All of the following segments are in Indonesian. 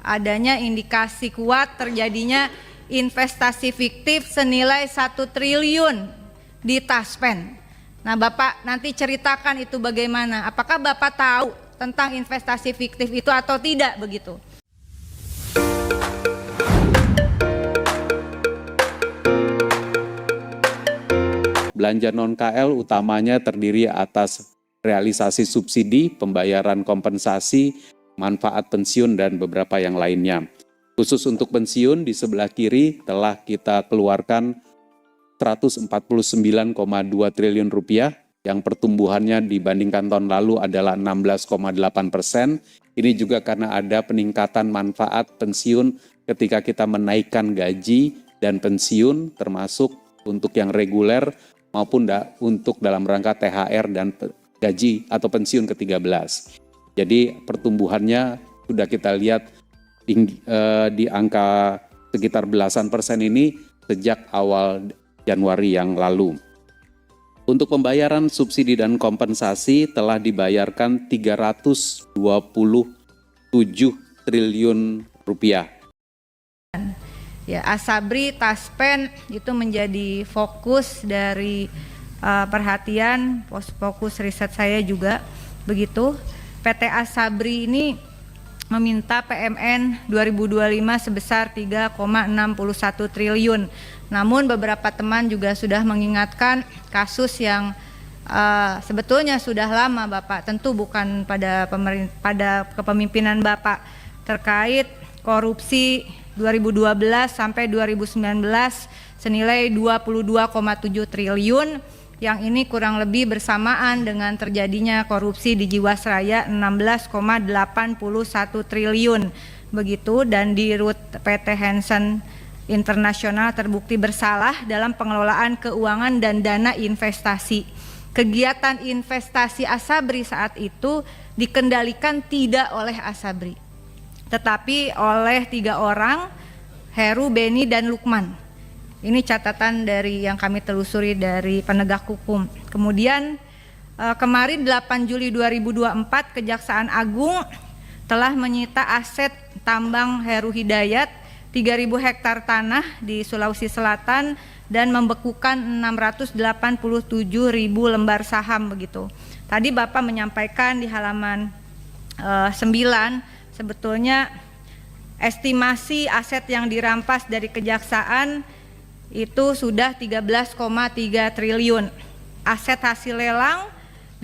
adanya indikasi kuat terjadinya investasi fiktif senilai 1 triliun di Taspen. Nah, Bapak nanti ceritakan itu bagaimana. Apakah Bapak tahu tentang investasi fiktif itu atau tidak begitu? Belanja non-KL utamanya terdiri atas realisasi subsidi, pembayaran kompensasi, manfaat pensiun, dan beberapa yang lainnya. Khusus untuk pensiun, di sebelah kiri telah kita keluarkan 149,2 triliun rupiah, yang pertumbuhannya dibandingkan tahun lalu adalah 16,8%. Ini juga karena ada peningkatan manfaat pensiun ketika kita menaikkan gaji dan pensiun, termasuk untuk yang reguler maupun untuk dalam rangka THR dan gaji atau pensiun ke-13. Jadi pertumbuhannya sudah kita lihat di angka sekitar belasan persen ini sejak awal Januari yang lalu. Untuk pembayaran subsidi dan kompensasi telah dibayarkan 327 triliun rupiah. Ya, Asabri, Taspen itu menjadi fokus dari perhatian, fokus riset saya juga begitu. PT Asabri ini meminta PMN 2025 sebesar 3,61 triliun. Namun beberapa teman juga sudah mengingatkan kasus yang sebetulnya sudah lama Bapak, tentu bukan pada kepemimpinan Bapak, terkait korupsi 2012 sampai 2019 senilai 22,7 triliun, yang ini kurang lebih bersamaan dengan terjadinya korupsi di Jiwasraya 16,81 triliun begitu, dan di RUT PT Hansen Internasional terbukti bersalah dalam pengelolaan keuangan dan dana investasi. Kegiatan investasi Asabri saat itu dikendalikan tidak oleh Asabri, tetapi oleh 3 orang, Heru, Beni, dan Lukman. Ini catatan dari yang kami telusuri dari penegak hukum. Kemudian kemarin 8 Juli 2024 Kejaksaan Agung telah menyita aset tambang Heru Hidayat 3.000 hektar tanah di Sulawesi Selatan dan membekukan 687.000 lembar saham begitu. Tadi Bapak menyampaikan di halaman 9 sebetulnya estimasi aset yang dirampas dari kejaksaan itu sudah 13,3 triliun. Aset hasil lelang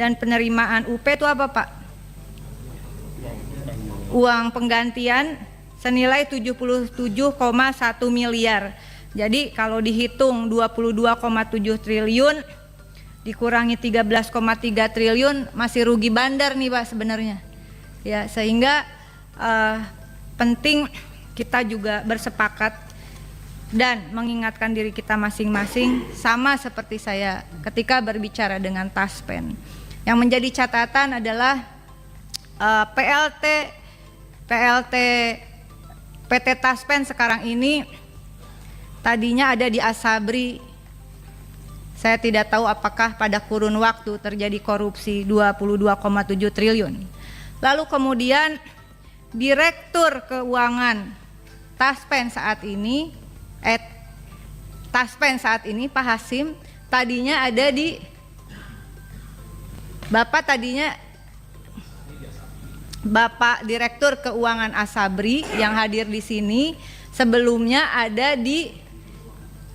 dan penerimaan UP itu apa Pak? Uang penggantian senilai 77,1 miliar. Jadi kalau dihitung 22,7 triliun dikurangi 13,3 triliun masih rugi bandar nih Pak sebenarnya. Ya, sehingga penting kita juga bersepakat dan mengingatkan diri kita masing-masing, sama seperti saya ketika berbicara dengan Taspen. Yang menjadi catatan adalah PLT PT Taspen sekarang ini tadinya ada di Asabri. Saya tidak tahu apakah pada kurun waktu terjadi korupsi 22,7 triliun. Lalu kemudian Direktur Keuangan Taspen saat ini Pak Hasim tadinya ada di Bapak Direktur Keuangan Asabri yang hadir di sini sebelumnya ada di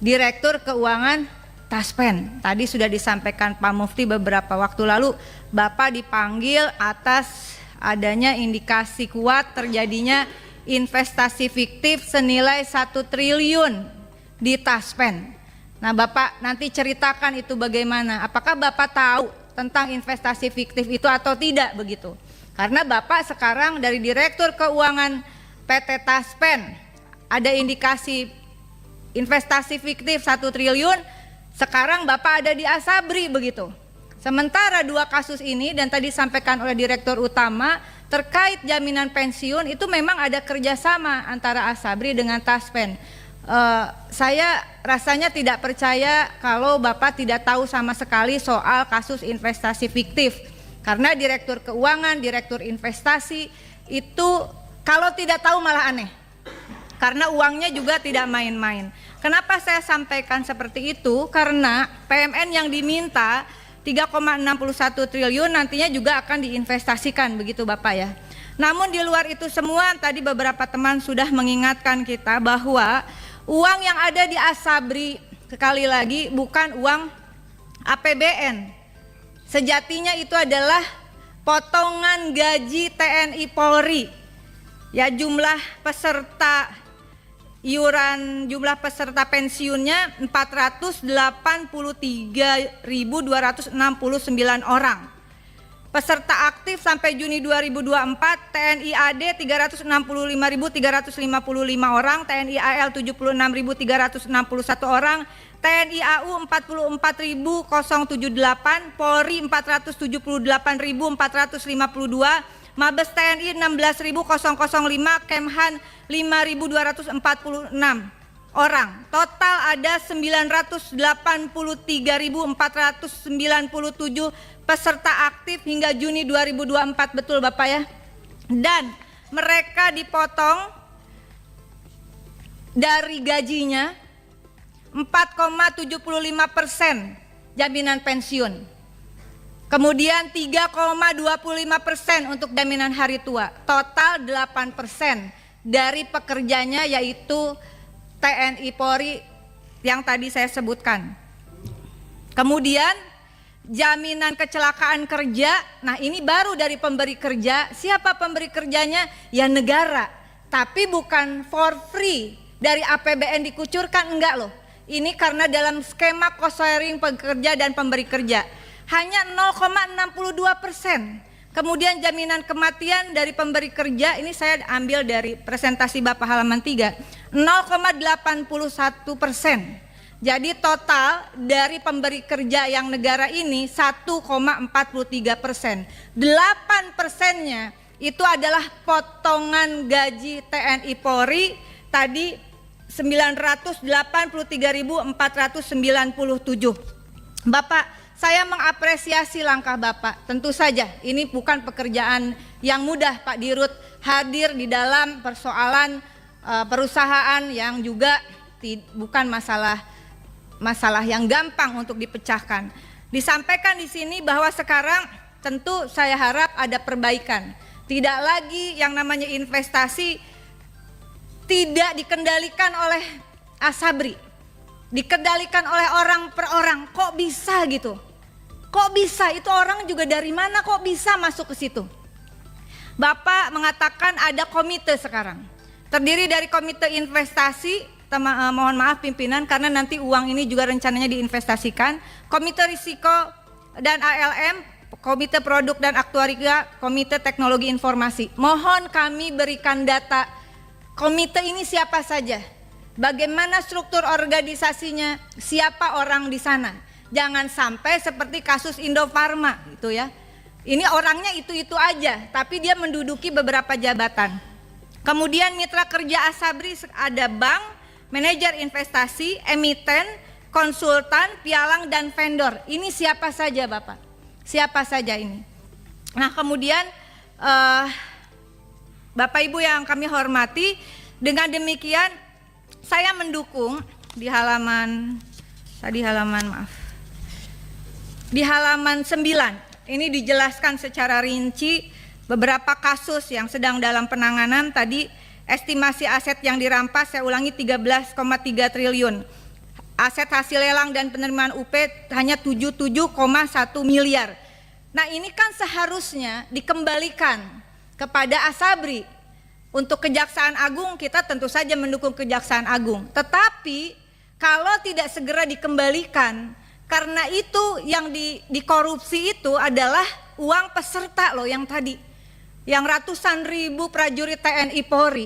Direktur Keuangan Taspen. Tadi sudah disampaikan Pak Mufti beberapa waktu lalu, Bapak dipanggil atas adanya indikasi kuat terjadinya investasi fiktif senilai 1 triliun di Taspen. Nah, Bapak nanti ceritakan itu bagaimana. Apakah Bapak tahu tentang investasi fiktif itu atau tidak begitu? Karena Bapak sekarang dari Direktur Keuangan PT Taspen ada indikasi investasi fiktif 1 triliun, sekarang Bapak ada di Asabri begitu. Sementara 2 kasus ini dan tadi disampaikan oleh Direktur Utama terkait jaminan pensiun itu memang ada kerjasama antara Asabri dengan Taspen. Saya rasanya tidak percaya kalau Bapak tidak tahu sama sekali soal kasus investasi fiktif, karena Direktur Keuangan, Direktur Investasi itu Kalau tidak tahu malah aneh, karena uangnya juga tidak main-main. Kenapa saya sampaikan seperti itu? Karena PMN yang diminta 3,61 triliun nantinya juga akan diinvestasikan, begitu Bapak ya. Namun di luar itu semua, tadi beberapa teman sudah mengingatkan kita bahwa uang yang ada di Asabri, sekali lagi bukan uang APBN. Sejatinya itu adalah potongan gaji TNI Polri. Ya, jumlah peserta iuran, jumlah peserta pensiunnya 483.269 orang. Peserta aktif sampai Juni 2024 TNI AD 365.355 orang, TNI AL 76.361 orang, TNI AU 44.078, Polri 478.452, Mabes TNI 16.005, Kemhan 5.246 orang. Total ada 983.497 peserta aktif hingga Juni 2024, betul Bapak ya. Dan mereka dipotong dari gajinya 4,75% jaminan pensiun. Kemudian 3,25% untuk jaminan hari tua. Total 8% dari pekerjanya, yaitu TNI Polri yang tadi saya sebutkan. Kemudian jaminan kecelakaan kerja, nah ini baru dari pemberi kerja. Siapa pemberi kerjanya? Ya negara. Tapi bukan for free dari APBN dikucurkan, enggak loh. Ini karena dalam skema cost sharing pekerja dan pemberi kerja. Hanya 0,62%. Kemudian jaminan kematian dari pemberi kerja, ini saya ambil dari presentasi Bapak halaman 3, 0,81%. Jadi total dari pemberi kerja yang negara ini 1,43%. 8%-nya itu adalah potongan gaji TNI Polri tadi 983.497. Bapak, saya mengapresiasi langkah Bapak. Tentu saja ini bukan pekerjaan yang mudah Pak Dirut, hadir di dalam persoalan perusahaan yang juga bukan masalah yang gampang untuk dipecahkan. Disampaikan di sini bahwa sekarang tentu saya harap ada perbaikan. Tidak lagi yang namanya investasi tidak dikendalikan oleh Asabri, dikendalikan oleh orang per orang. Kok bisa gitu? Kok bisa? Itu orang juga dari mana kok bisa masuk ke situ? Bapak mengatakan ada komite sekarang. Terdiri dari komite investasi, mohon maaf pimpinan karena nanti uang ini juga rencananya diinvestasikan. Komite risiko dan ALM, komite produk dan aktuaria, komite teknologi informasi. Mohon kami berikan data komite ini siapa saja. Bagaimana struktur organisasinya, siapa orang di sana. Jangan sampai seperti kasus Indofarma gitu ya. Ini orangnya itu-itu aja, tapi dia menduduki beberapa jabatan. Kemudian mitra kerja Asabri ada bank, manajer investasi, emiten, konsultan, pialang dan vendor. Ini siapa saja Bapak? Siapa saja ini? Nah kemudian Bapak Ibu yang kami hormati, dengan demikian saya mendukung di halaman 9 ini dijelaskan secara rinci beberapa kasus yang sedang dalam penanganan. Tadi estimasi aset yang dirampas saya ulangi 13,3 triliun. Aset hasil lelang dan penerimaan UP hanya 77,1 miliar. Nah ini kan seharusnya dikembalikan kepada Asabri. Untuk Kejaksaan Agung kita tentu saja mendukung Kejaksaan Agung. Tetapi kalau tidak segera dikembalikan, karena itu yang dikorupsi itu adalah uang peserta loh yang tadi. Yang ratusan ribu prajurit TNI Polri.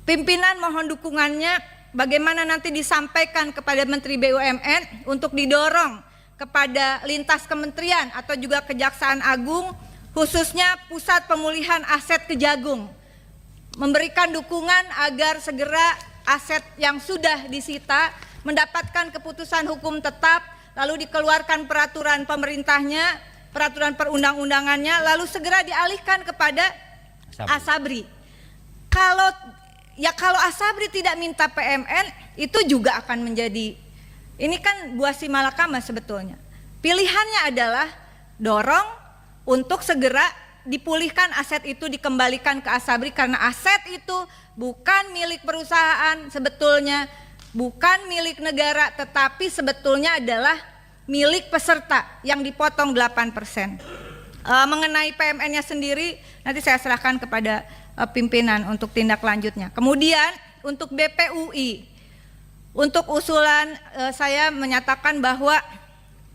Pimpinan mohon dukungannya bagaimana nanti disampaikan kepada Menteri BUMN untuk didorong kepada lintas kementerian atau juga Kejaksaan Agung, khususnya Pusat Pemulihan Aset Kejagung, memberikan dukungan agar segera aset yang sudah disita mendapatkan keputusan hukum tetap, lalu dikeluarkan peraturan pemerintahnya, peraturan perundang-undangannya, lalu segera dialihkan kepada Asabri. kalau Asabri tidak minta PMN itu juga akan menjadi, ini kan buah si malakama sebetulnya. Pilihannya adalah dorong untuk segera dipulihkan aset itu, dikembalikan ke Asabri, karena aset itu bukan milik perusahaan sebetulnya, bukan milik negara, tetapi sebetulnya adalah milik peserta yang dipotong 8%. Mengenai PMN-nya sendiri nanti saya serahkan kepada pimpinan untuk tindak lanjutnya. Kemudian untuk BPUI, untuk usulan saya menyatakan bahwa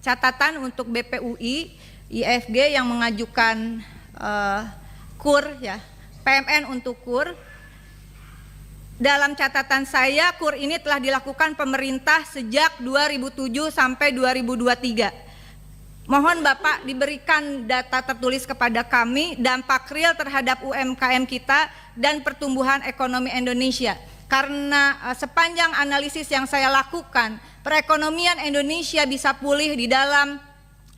catatan untuk BPUI, IFG yang mengajukan KUR ya, PMN untuk KUR. Dalam catatan saya, KUR ini telah dilakukan pemerintah sejak 2007 sampai 2023. Mohon Bapak diberikan data tertulis kepada kami dampak real terhadap UMKM kita dan pertumbuhan ekonomi Indonesia. Karena sepanjang analisis yang saya lakukan, perekonomian Indonesia bisa pulih di dalam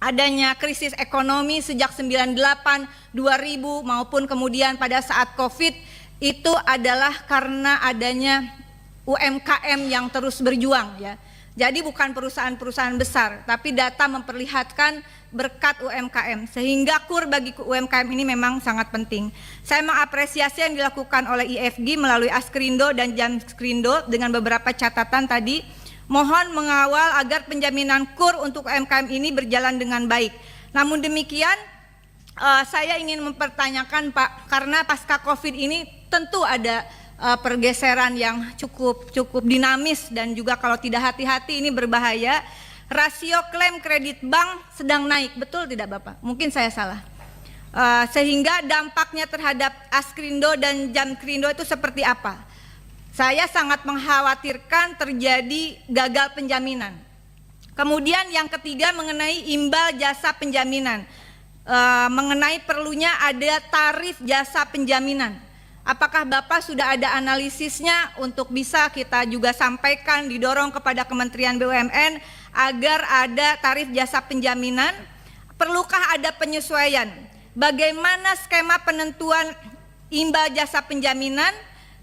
adanya krisis ekonomi sejak 98, 2000 maupun kemudian pada saat Covid, itu adalah karena adanya UMKM yang terus berjuang ya. Jadi bukan perusahaan-perusahaan besar, tapi data memperlihatkan berkat UMKM, sehingga KUR bagi UMKM ini memang sangat penting. Saya mengapresiasi yang dilakukan oleh IFG melalui Askrindo dan Jamskrindo dengan beberapa catatan tadi. Mohon mengawal agar penjaminan KUR untuk UMKM ini berjalan dengan baik. Namun demikian, saya ingin mempertanyakan Pak, karena pasca Covid ini tentu ada pergeseran yang cukup dinamis dan juga kalau tidak hati-hati ini berbahaya. Rasio klaim kredit bank sedang naik, betul tidak Bapak? Mungkin saya salah. Sehingga dampaknya terhadap Askrindo dan Jamkrindo itu seperti apa? Saya sangat mengkhawatirkan terjadi gagal penjaminan. Kemudian yang ketiga mengenai imbal jasa penjaminan, mengenai perlunya ada tarif jasa penjaminan. Apakah Bapak sudah ada analisisnya untuk bisa kita juga sampaikan, didorong kepada Kementerian BUMN agar ada tarif jasa penjaminan? Perlukah ada penyesuaian? Bagaimana skema penentuan imbal jasa penjaminan?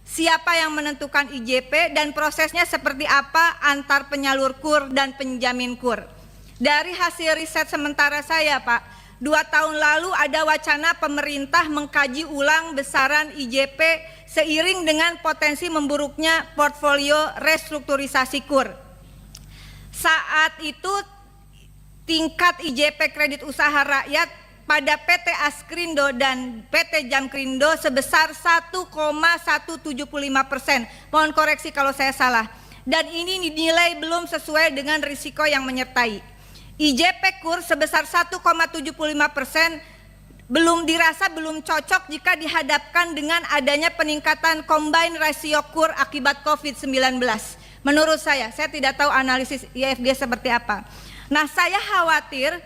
Siapa yang menentukan IJP dan prosesnya seperti apa antar penyalur KUR dan penjamin KUR? Dari hasil riset sementara saya Pak, 2 tahun lalu ada wacana pemerintah mengkaji ulang besaran IJP seiring dengan potensi memburuknya portfolio restrukturisasi KUR. Saat itu tingkat IJP kredit usaha rakyat pada PT Askrindo dan PT Jamkrindo sebesar 1,175%. Mohon koreksi kalau saya salah. Dan ini dinilai belum sesuai dengan risiko yang menyertai. IJP KUR sebesar 1,75% belum cocok jika dihadapkan dengan adanya peningkatan combined ratio KUR akibat COVID-19. Menurut saya tidak tahu analisis IFG seperti apa. Nah, saya khawatir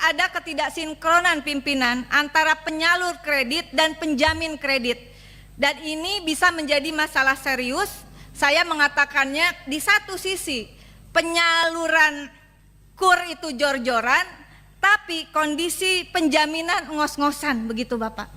ada ketidaksinkronan pimpinan antara penyalur kredit dan penjamin kredit. Dan ini bisa menjadi masalah serius. Saya mengatakannya di satu sisi penyaluran KUR itu jor-joran, tapi kondisi penjaminan ngos-ngosan, begitu Bapak.